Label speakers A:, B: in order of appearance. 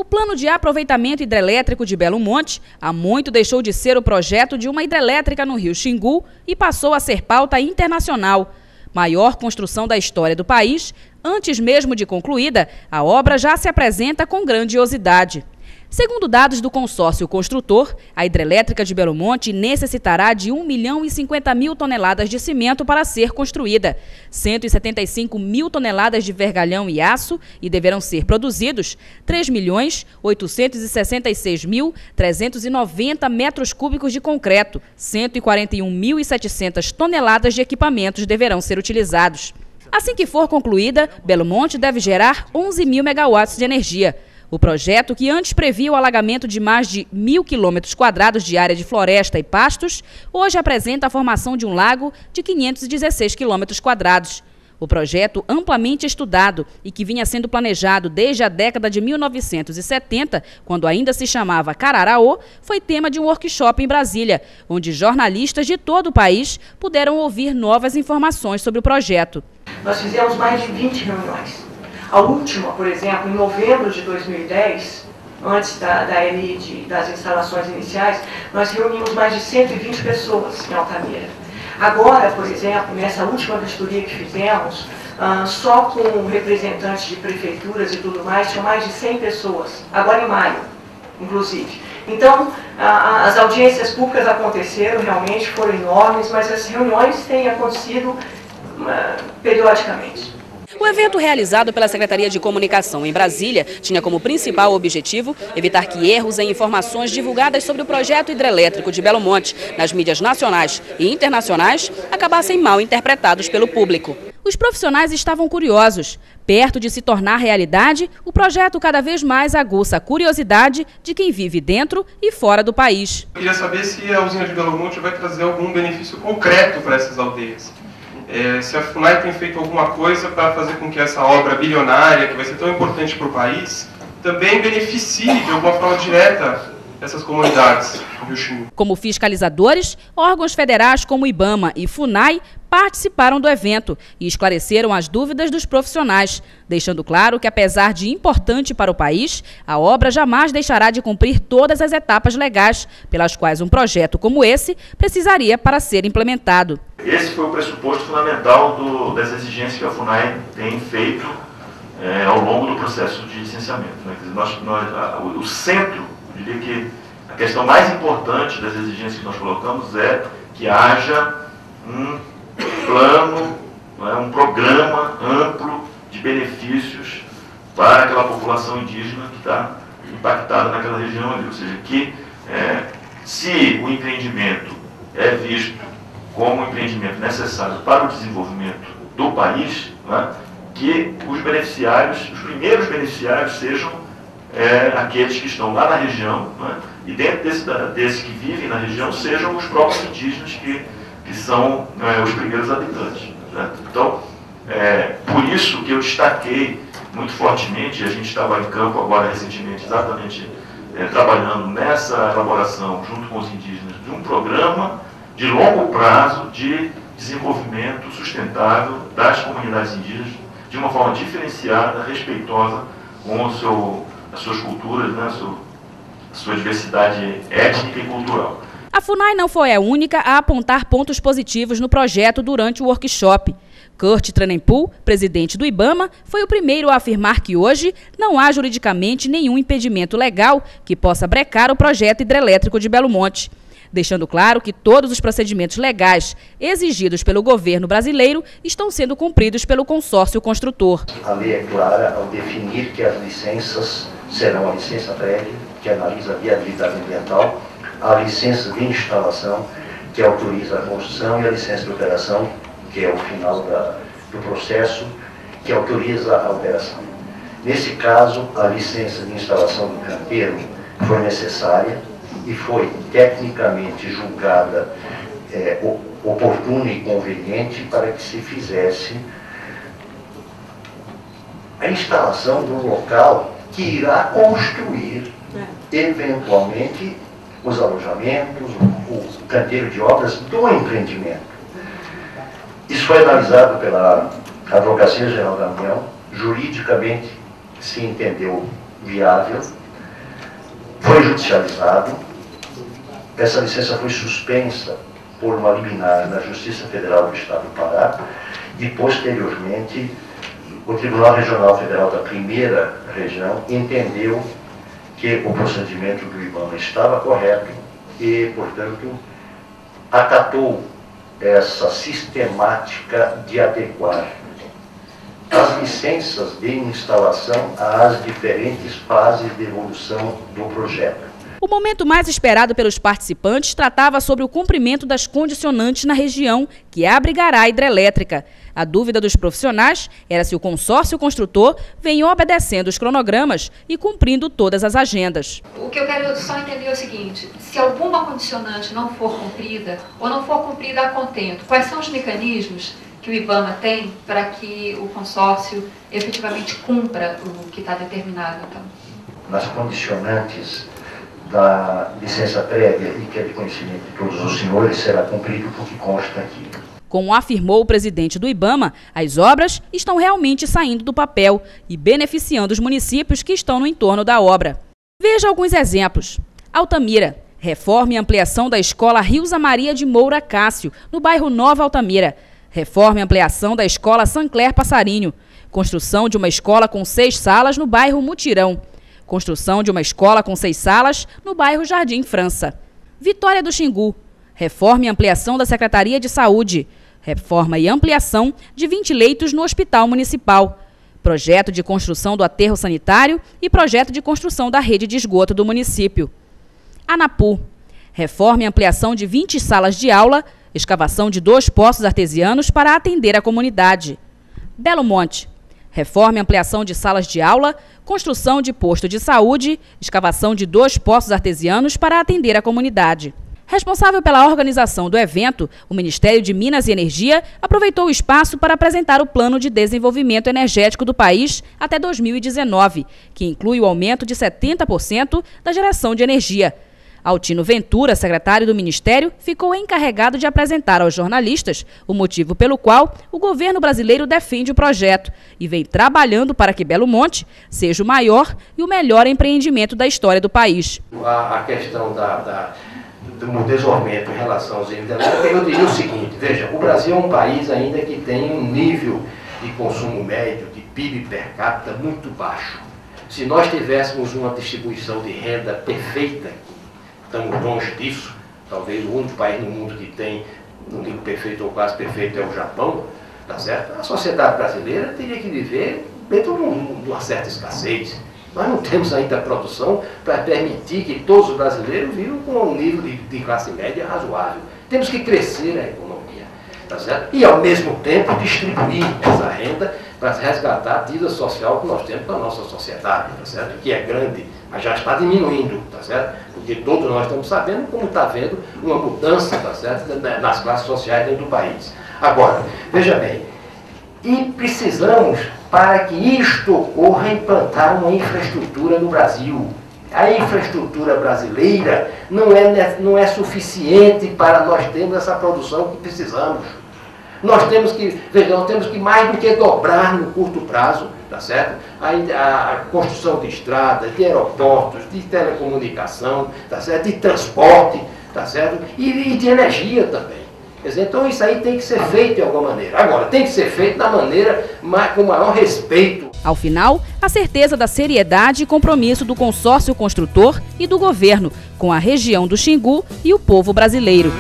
A: O plano de aproveitamento hidrelétrico de Belo Monte há muito deixou de ser o projeto de uma hidrelétrica no rio Xingu e passou a ser pauta internacional. Maior construção da história do país, antes mesmo de concluída, a obra já se apresenta com grandiosidade. Segundo dados do consórcio construtor, a hidrelétrica de Belo Monte necessitará de 1.050.000 toneladas de cimento para ser construída, 175.000 toneladas de vergalhão e aço e deverão ser produzidos 3.866.390 metros cúbicos de concreto, 141.700 toneladas de equipamentos deverão ser utilizados. Assim que for concluída, Belo Monte deve gerar 11.000 megawatts de energia. O projeto, que antes previa o alagamento de mais de 1.000 quilômetros quadrados de área de floresta e pastos, hoje apresenta a formação de um lago de 516 quilômetros quadrados. O projeto, amplamente estudado e que vinha sendo planejado desde a década de 1970, quando ainda se chamava Cararaô, foi tema de um workshop em Brasília, onde jornalistas de todo o país puderam ouvir novas informações sobre o projeto.
B: Nós fizemos mais de 20 reuniões. A última, por exemplo, em novembro de 2010, antes da ENID, das instalações iniciais, nós reunimos mais de 120 pessoas em Altamira. Agora, por exemplo, nessa última vistoria que fizemos, só com representantes de prefeituras e tudo mais, tinham mais de 100 pessoas, agora em maio, inclusive. Então, as audiências públicas aconteceram, realmente foram enormes, mas as reuniões têm acontecido periodicamente.
A: O evento realizado pela Secretaria de Comunicação em Brasília tinha como principal objetivo evitar que erros em informações divulgadas sobre o projeto hidrelétrico de Belo Monte nas mídias nacionais e internacionais acabassem mal interpretados pelo público. Os profissionais estavam curiosos. Perto de se tornar realidade, o projeto cada vez mais aguça a curiosidade de quem vive dentro e fora do país.
C: Eu queria saber se a usina de Belo Monte vai trazer algum benefício concreto para essas aldeias. Se a FUNAI tem feito alguma coisa para fazer com que essa obra bilionária, que vai ser tão importante para o país, também beneficie de alguma forma direta essas comunidades do Rio Xingu.
A: Como fiscalizadores, órgãos federais como IBAMA e FUNAI participaram do evento e esclareceram as dúvidas dos profissionais, deixando claro que, apesar de importante para o país, a obra jamais deixará de cumprir todas as etapas legais pelas quais um projeto como esse precisaria para ser implementado.
D: Esse foi o pressuposto fundamental das exigências que a FUNAI tem feito ao longo do processo de licenciamento. Né? Quer dizer, o centro, eu diria que a questão mais importante das exigências que nós colocamos é que haja um plano, um programa amplo de benefícios para aquela população indígena que está impactada naquela região ali. Ou seja, que se o empreendimento é visto como um empreendimento necessário para o desenvolvimento do país, que os primeiros beneficiários sejam aqueles que estão lá na região, e dentro desses que vivem na região sejam os próprios indígenas que são os primeiros habitantes. Então, por isso que eu destaquei muito fortemente, a gente estava em campo agora recentemente, exatamente trabalhando nessa elaboração, junto com os indígenas, de um programa de longo prazo de desenvolvimento sustentável das comunidades indígenas, de uma forma diferenciada, respeitosa com as suas culturas, a sua diversidade étnica e cultural.
A: A FUNAI não foi a única a apontar pontos positivos no projeto durante o workshop. Kurt Tranenpool, presidente do IBAMA, foi o primeiro a afirmar que hoje não há juridicamente nenhum impedimento legal que possa brecar o projeto hidrelétrico de Belo Monte, deixando claro que todos os procedimentos legais exigidos pelo governo brasileiro estão sendo cumpridos pelo consórcio construtor.
E: A lei é clara ao definir que as licenças serão a licença prévia, que analisa a viabilidade ambiental, a licença de instalação, que autoriza a construção, e a licença de operação, que é o final do processo, que autoriza a operação. Nesse caso, a licença de instalação do canteiro foi necessária e foi tecnicamente julgada oportuna e conveniente para que se fizesse a instalação do local que irá construir, eventualmente, os alojamentos, o canteiro de obras do empreendimento. Isso foi analisado pela Advocacia Geral da União, juridicamente se entendeu viável, foi judicializado, essa licença foi suspensa por uma liminar na Justiça Federal do Estado do Pará e, posteriormente, o Tribunal Regional Federal da Primeira Região entendeu que o procedimento do IBAMA estava correto e, portanto, acatou essa sistemática de adequar as licenças de instalação às diferentes fases de evolução do projeto.
A: O momento mais esperado pelos participantes tratava sobre o cumprimento das condicionantes na região que abrigará a hidrelétrica. A dúvida dos profissionais era se o consórcio construtor vem obedecendo os cronogramas e cumprindo todas as agendas.
F: O que eu quero só entender é o seguinte: se alguma condicionante não for cumprida ou não for cumprida a contento, quais são os mecanismos que o IBAMA tem para que o consórcio efetivamente cumpra o que está determinado? Então,
E: nas condicionantes da licença prévia e que é de conhecimento de todos os senhores, será cumprido o que consta aqui.
A: Como afirmou o presidente do IBAMA, as obras estão realmente saindo do papel e beneficiando os municípios que estão no entorno da obra. Veja alguns exemplos. Altamira, reforma e ampliação da escola Rilza Maria de Moura Cássio, no bairro Nova Altamira. Reforma e ampliação da escola Sancler Passarinho. Construção de uma escola com 6 salas no bairro Mutirão. Construção de uma escola com 6 salas no bairro Jardim França. Vitória do Xingu. Reforma e ampliação da Secretaria de Saúde. Reforma e ampliação de 20 leitos no Hospital Municipal. Projeto de construção do aterro sanitário e projeto de construção da rede de esgoto do município. Anapu. Reforma e ampliação de 20 salas de aula, escavação de 2 poços artesianos para atender a comunidade. Belo Monte. Reforma e ampliação de salas de aula, construção de posto de saúde, escavação de 2 poços artesianos para atender a comunidade. Responsável pela organização do evento, o Ministério de Minas e Energia aproveitou o espaço para apresentar o Plano de Desenvolvimento Energético do país até 2019, que inclui o aumento de 70% da geração de energia. Altino Ventura, secretário do Ministério, ficou encarregado de apresentar aos jornalistas o motivo pelo qual o governo brasileiro defende o projeto e vem trabalhando para que Belo Monte seja o maior e o melhor empreendimento da história do país.
G: A questão do desenvolvimento em relação aos hidrelétricos, eu diria o seguinte: veja, o Brasil é um país ainda que tem um nível de consumo médio, de PIB per capita muito baixo. Se nós tivéssemos uma distribuição de renda perfeita, estamos longe disso, talvez o único país no mundo que tem, não digo perfeito ou quase perfeito, é o Japão, tá certo? A sociedade brasileira teria que viver dentro de uma certa escassez. Nós não temos ainda a produção para permitir que todos os brasileiros vivam com um nível de classe média razoável. Temos que crescer a economia, tá certo? E, ao mesmo tempo, distribuir essa renda para resgatar a dívida social que nós temos com a nossa sociedade, tá certo? Que é grande, mas já está diminuindo, tá certo? Porque todos nós estamos sabendo como está havendo uma mudança, tá certo? Nas classes sociais dentro do país. Agora, veja bem, e precisamos, para que isto ocorra, implantar uma infraestrutura no Brasil. A infraestrutura brasileira não é suficiente para nós termos essa produção que precisamos. Nós temos que mais do que dobrar no curto prazo, tá certo? A construção de estradas, de aeroportos, de telecomunicação, tá certo? De transporte, tá certo? E de energia também. Então isso aí tem que ser feito de alguma maneira. Agora, tem que ser feito da maneira com maior respeito.
A: Ao final, a certeza da seriedade e compromisso do consórcio construtor e do governo com a região do Xingu e o povo brasileiro.